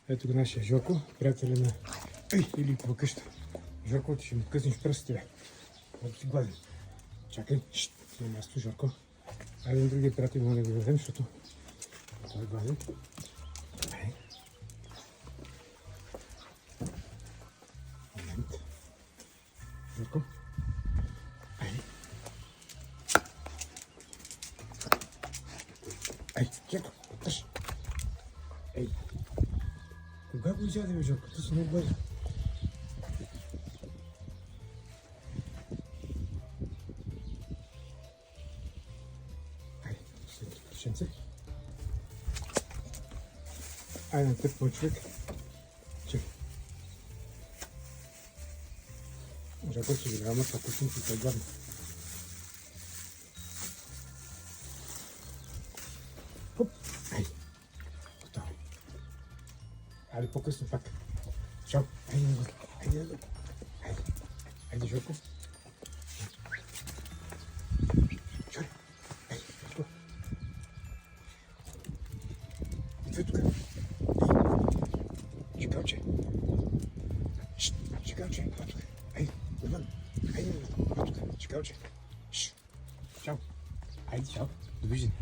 Ето го нашия Жоко, приятеля на или покъща. Жоко, ти ще му къснеш пръстите. Ето ти гладен. Чакай, на място, Жоко. Айде на другия приятел да го дадем, защото той е гладен. Момент. Жоко. Айде. Ей, Жоко, тъж. Ей. Кога го изяде, бе, Жоко? Ти си много бързо. Айде, след прашенце. Айде на теб, мой човек. Чакай. Жоко, ще ги дава това късно, че е гадно. Хоп, айде. Готово. Айде по-късно пак. Чао. Айде, айде, айде. Айде, айде, Жоко. Чой. Айде, Жоко. Идвай тук. Чекалче. Чекалче, идва тук. Айде, навън. Айде, идва тук. Чекалче. Чао. Айде, чао. Довиждане.